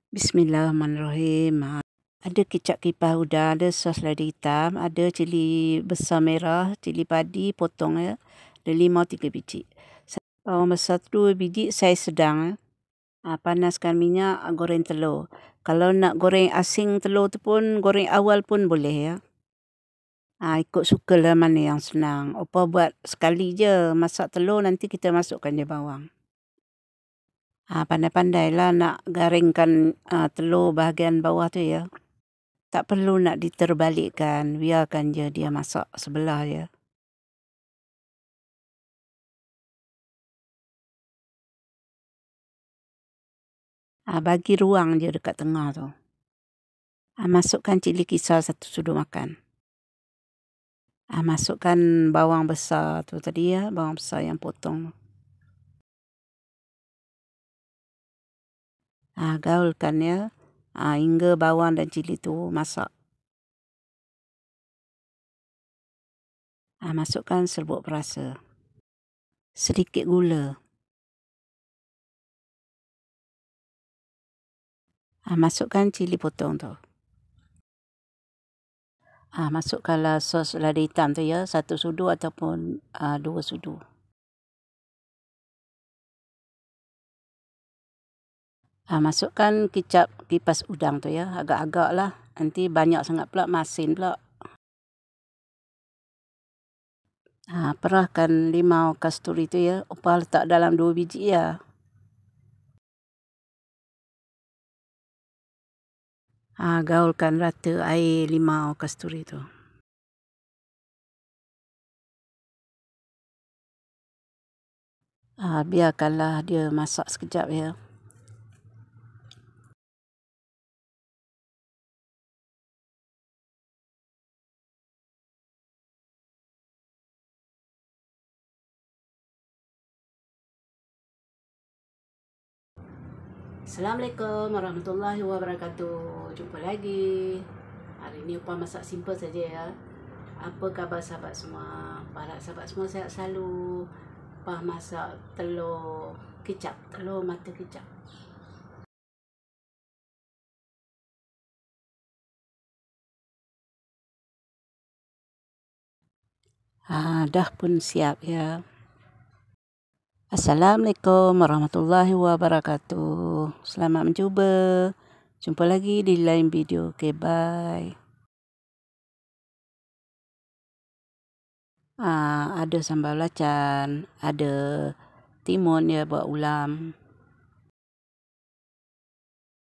Bismillahirrahmanirrahim. Ada kicap kipas udang, ada sos lada hitam, ada cili besar merah, cili padi potong ya. Ada limau 3 biji. Bawang besar 2 biji saiz sedang. Panaskan minyak, goreng telur. Kalau nak goreng asing telur tu pun goreng awal pun boleh ya. Ikut sukalah mana yang senang. Apa buat sekali je masak telur, nanti kita masukkan je bawang. Pandai-pandailah nak garingkan telur bahagian bawah tu ya. Tak perlu nak diterbalikkan, biarkan je dia masak sebelah ya. Bagi ruang je dekat tengah tu. Masukkan cili kisar 1 sudu makan. Masukkan bawang besar tu tadi ya, bawang besar yang potong. Gaulkan ya, hingga bawang dan cili tu masak. Masukkan serbuk perasa. Sedikit gula. Masukkan cili potong tu. Masukkanlah sos lada hitam tu ya, 1 sudu ataupun 2 sudu. Masukkan kicap kipas udang tu ya, agak-agak lah. Nanti banyak sangat pula, masin pula. Perahkan limau kasturi tu ya, upah letak dalam 2 biji ya. Gaulkan rata air limau kasturi tu. Biarkanlah dia masak sekejap ya. Assalamualaikum warahmatullahi wabarakatuh. Jumpa lagi. Hari ni upah masak simple saja ya. Apa khabar sahabat semua? Harap sahabat semua sihat selalu. Upah masak telur kicap, telur mata kicap. Dah pun siap ya. Assalamualaikum warahmatullahi wabarakatuh. Selamat mencuba. Jumpa lagi di lain video. Okay, bye. Ada sambal belacan, ada timun ya buat ulam.